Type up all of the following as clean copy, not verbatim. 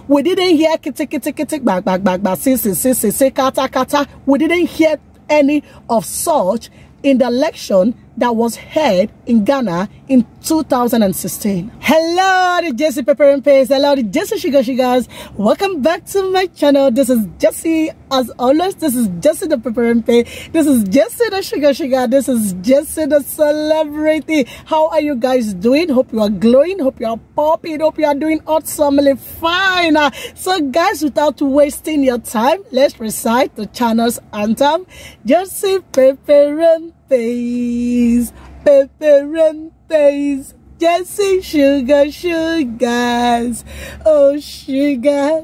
We didn't hear kitty, back, say, kata. We didn't hear any of such in the election that was held in Ghana in 2016. Hello, the Jacy Peperepers. Hello, the Jacy Sugars. Welcome back to my channel. This is Jacy. As always, this is Jacy the Peperepers. This is Jacy the Sugar. This is Jacy the celebrity. How are you guys doing? Hope you are glowing. Hope you are popping. Hope you are doing awesomely fine. So, guys, without wasting your time, let's recite the channel's anthem. Jacy Peperepers. Peperepers, Jacy Sugars, oh sugars.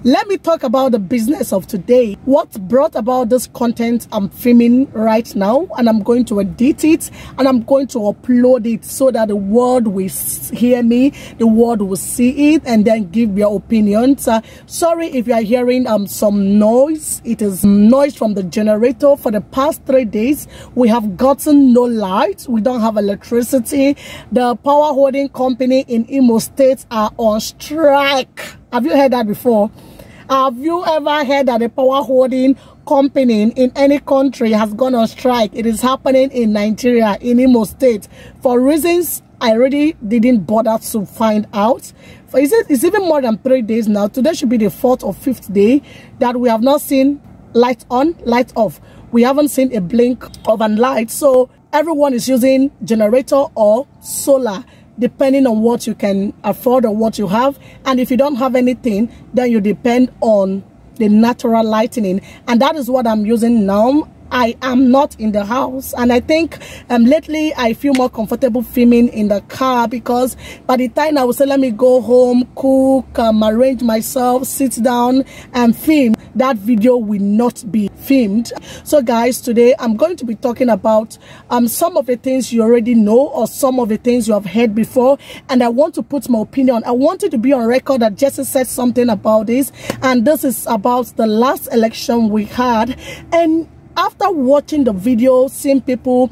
Let me talk about the business of today. What brought about this content I'm filming right now, and I'm going to edit it and I'm going to upload it so that the world will hear me, the world will see it, and then give your opinions. Sorry if you are hearing some noise. It is noise from the generator. For the past 3 days, we have gotten no light. We don't have electricity. The power holding company in Imo State are on strike. Have you heard that before? Have you ever heard that the power holding company in any country has gone on strike? It is happening in Nigeria, in Imo State, for reasons I really didn't bother to find out. It's even more than 3 days now. Today should be the 4th or 5th day that we have not seen light on, light off. We haven't seen a blink of a light. So everyone is using generator or solar, depending on what you can afford or what you have. And if you don't have anything, then you depend on the natural lighting. And that is what I'm using now. I am not in the house, and I think lately I feel more comfortable filming in the car, because by the time I will say let me go home, cook, arrange myself, sit down and film, that video will not be filmed. So guys, today I'm going to be talking about some of the things you already know or some of the things you have heard before, and I want to put my opinion. I want it to be on record that Jacy said something about this, and this is about the last election we had. And after watching the video, seeing people's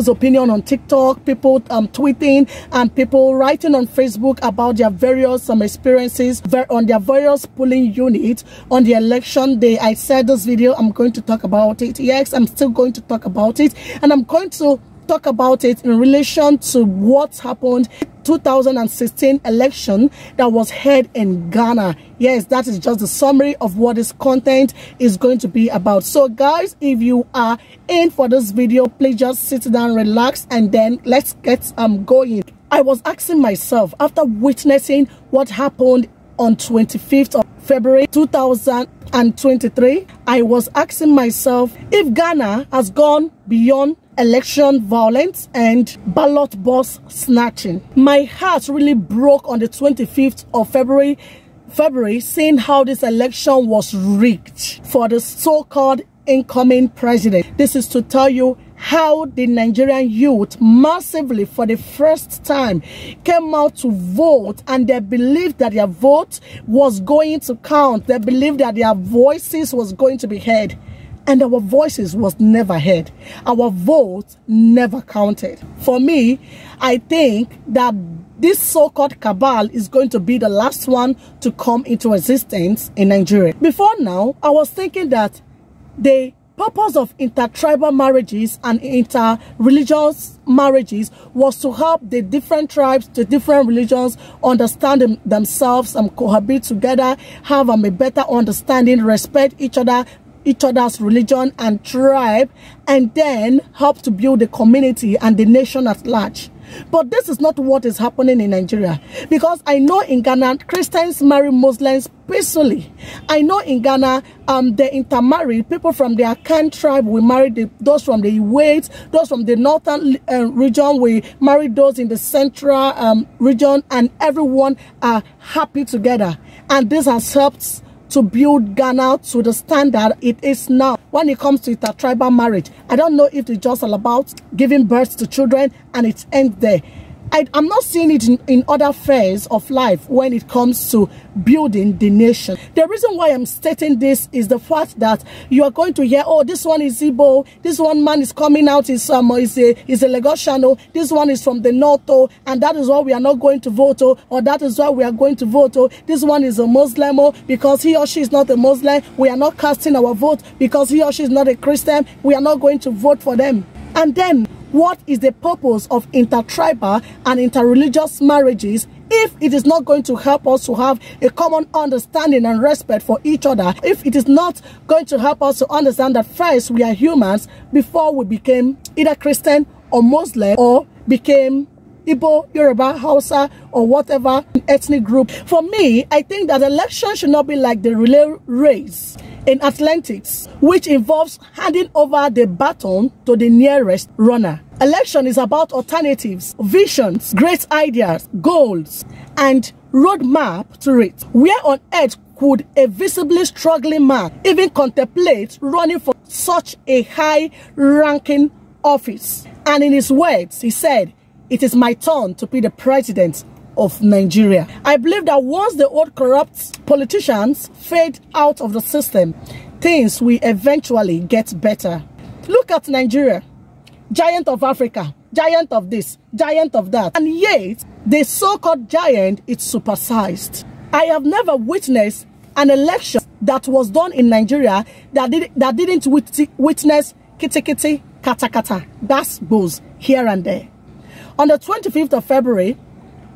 opinion on TikTok, people tweeting, and people writing on Facebook about their various experiences on their various polling units on the election day, I said this video, I'm going to talk about it. Yes, I'm still going to talk about it, and I'm going to talk about it in relation to what happened 2016 election that was held in Ghana. Yes, that is just the summary of what this content is going to be about. So guys, if you are in for this video, please just sit down, relax, and then let's get going. I was asking myself, after witnessing what happened on 25th of February 2023, I was asking myself if Ghana has gone beyond election violence and ballot box snatching. My heart really broke on the 25th of February, seeing how this election was rigged for the so-called incoming president. This is to tell you how the Nigerian youth massively, for the first time, came out to vote, and they believed that their vote was going to count. They believed that their voices was going to be heard. And our voices was never heard. Our vote never counted. For me, I think that this so-called cabal is going to be the last one to come into existence in Nigeria. Before now, I was thinking that the purpose of intertribal marriages and inter-religious marriages was to help the different tribes, the different religions understand themselves and cohabit together, have a better understanding, respect each other's religion and tribe, and then help to build the community and the nation at large. But this is not what is happening in Nigeria, because I know in Ghana Christians marry Muslims peacefully. I know in Ghana they intermarry. People from the Akan tribe will marry those from the Iwait, those from the northern region will marry those in the central region, and everyone are happy together. And this has helped to build Ghana to the standard it is now. When it comes to intertribal marriage, I don't know if it's just all about giving birth to children and it ends there. I'm not seeing it in other spheres of life when it comes to building the nation. The reason why I'm stating this is the fact that you are going to hear, oh, this one is Igbo, this one man is coming out, is a Lagosian, this one is from the north, and that is why we are not going to vote, or that is why we are going to vote, this one is a Muslim, because he or she is not a Muslim, we are not casting our vote, because he or she is not a Christian, we are not going to vote for them. And then, what is the purpose of intertribal and interreligious marriages if it is not going to help us to have a common understanding and respect for each other? If it is not going to help us to understand that first we are humans before we became either Christian or Muslim or became Igbo, Yoruba, Hausa, or whatever ethnic group. For me, I think that election should not be like the relay race in athletics, which involves handing over the baton to the nearest runner. Election is about alternatives, visions, great ideas, goals, and roadmap to it. Where on earth could a visibly struggling man even contemplate running for such a high-ranking office? And in his words, he said, "It is my turn to be the president of Nigeria." I believe that once the old corrupt politicians fade out of the system, things will eventually get better. Look at Nigeria, giant of Africa, giant of this, giant of that, and yet the so-called giant is supersized. I have never witnessed an election that was done in Nigeria that didn't witness kitty kitty, kata kata, that goes here and there. On the 25th of February,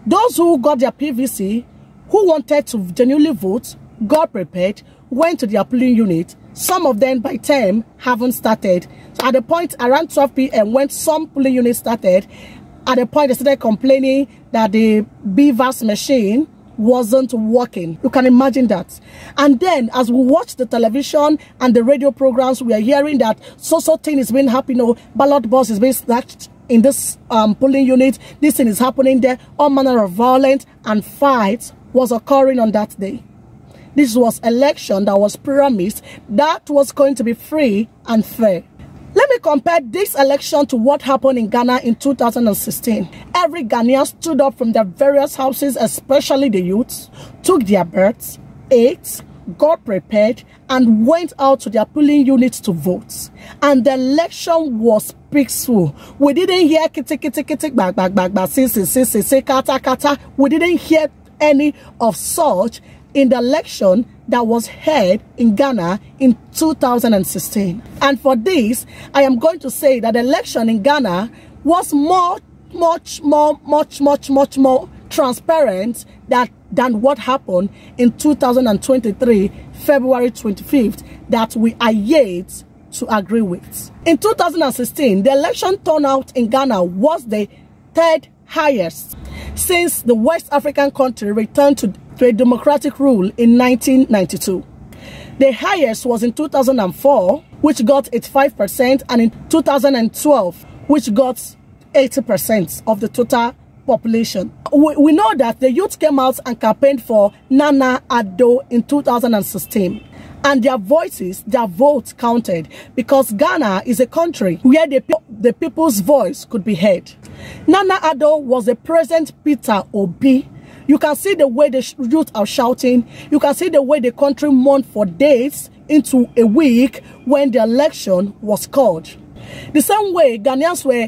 those who got their PVC, who wanted to genuinely vote, got prepared, went to their polling unit. Some of them by 10 haven't started. So at the point around 12 p.m. when some polling units started, at the point they started complaining that the BVAS machine wasn't working. You can imagine that. And then as we watch the television and the radio programs, we are hearing that so thing is being happening, ballot box is being snatched in this polling unit, this thing is happening there, all manner of violence and fights was occurring on that day. This was election that was promised that was going to be free and fair. Let me compare this election to what happened in Ghana in 2016. Every Ghanaian stood up from their various houses, especially the youths, took their berths, ate, got prepared, and went out to their polling units to vote. And the election was peaceful. We didn't hear kitty kitty kitty, bag bag bag bag, say kata kata. We didn't hear any of such in the election that was held in Ghana in 2016. And for this, I am going to say that the election in Ghana was much more transparent than what happened in 2023, February 25th, that we are yet to agree with. In 2016, the election turnout in Ghana was the third highest since the West African country returned to a democratic rule in 1992. The highest was in 2004, which got 85%, and in 2012, which got 80% of the total population. We know that the youth came out and campaigned for Nana Addo in 2016. And their voices, their votes counted, because Ghana is a country where the people's voice could be heard. Nana Addo was the present Peter Obi. You can see the way the youth are shouting. You can see the way the country mourned for days into a week when the election was called. The same way Ghanaians were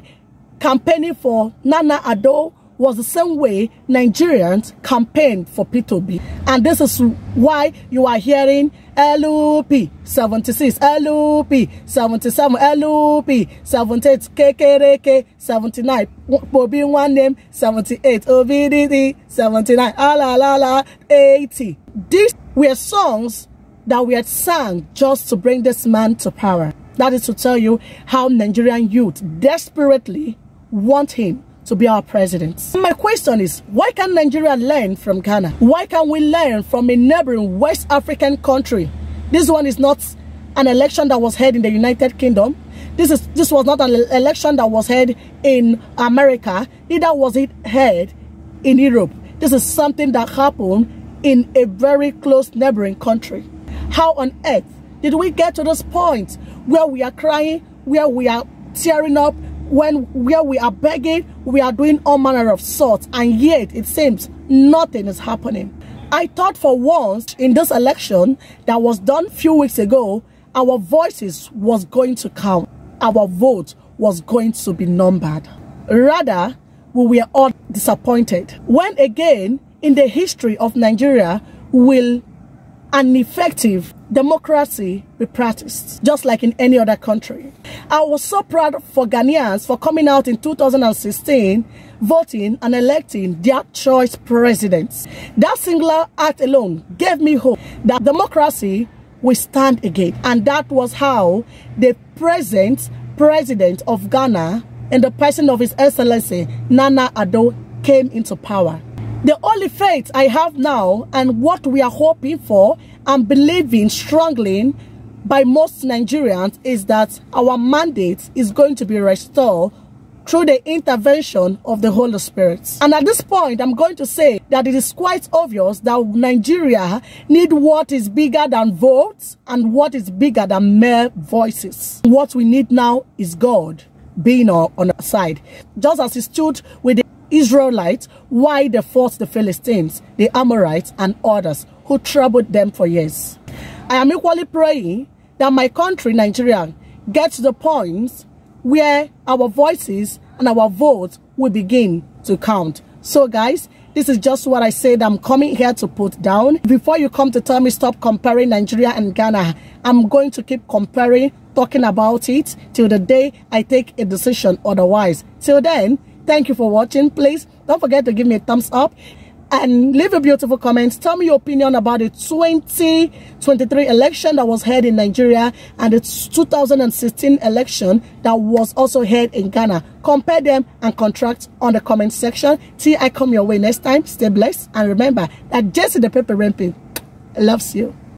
campaigning for Nana Addo was the same way Nigerians campaigned for Peter Obi. And this is why you are hearing LUP 76, LUP 77, LUP 78, KKRK 79, Obi one name 78, OBDD 79, ala 80. These were songs that we had sung just to bring this man to power. That is to tell you how Nigerian youth desperately want him to be our president. My question is, why can't Nigeria learn from Ghana? Why can't we learn from a neighboring West African country? This one is not an election that was held in the United Kingdom. This was not an election that was held in America. Neither was it held in Europe. This is something that happened in a very close neighboring country. How on earth did we get to this point where we are crying, where we are tearing up, where we are begging, we are doing all manner of sorts, and yet it seems nothing is happening. I thought for once in this election that was done a few weeks ago, our voices was going to count. Our vote was going to be numbered. Rather, we were all disappointed. When again, in the history of Nigeria, will an effective democracy be practiced, just like in any other country? I was so proud for Ghanaians for coming out in 2016, voting and electing their choice presidents. That singular act alone gave me hope that democracy will stand again. And that was how the present president of Ghana, in the person of His Excellency Nana Addo, came into power. The only faith I have now, and what we are hoping for and believing strongly by most Nigerians, is that our mandate is going to be restored through the intervention of the Holy Spirit. And at this point, I'm going to say that it is quite obvious that Nigeria needs what is bigger than votes and what is bigger than mere voices. What we need now is God being on our side. Just as He stood with the Israelites while they fought the Philistines, the Amorites, and others who troubled them for years. I am equally praying that my country, Nigeria, gets to the point where our voices and our votes will begin to count. So guys, this is just what I said I'm coming here to put down. Before you come to tell me stop comparing Nigeria and Ghana, I'm going to keep comparing, talking about it till the day I take a decision otherwise. Till then, thank you for watching. Please don't forget to give me a thumbs up and leave a beautiful comment. Tell me your opinion about the 2023 election that was held in Nigeria and the 2016 election that was also held in Ghana. Compare them and contrast on the comment section. Till I come your way next time, stay blessed, and remember that Jacy the Peperepers loves you.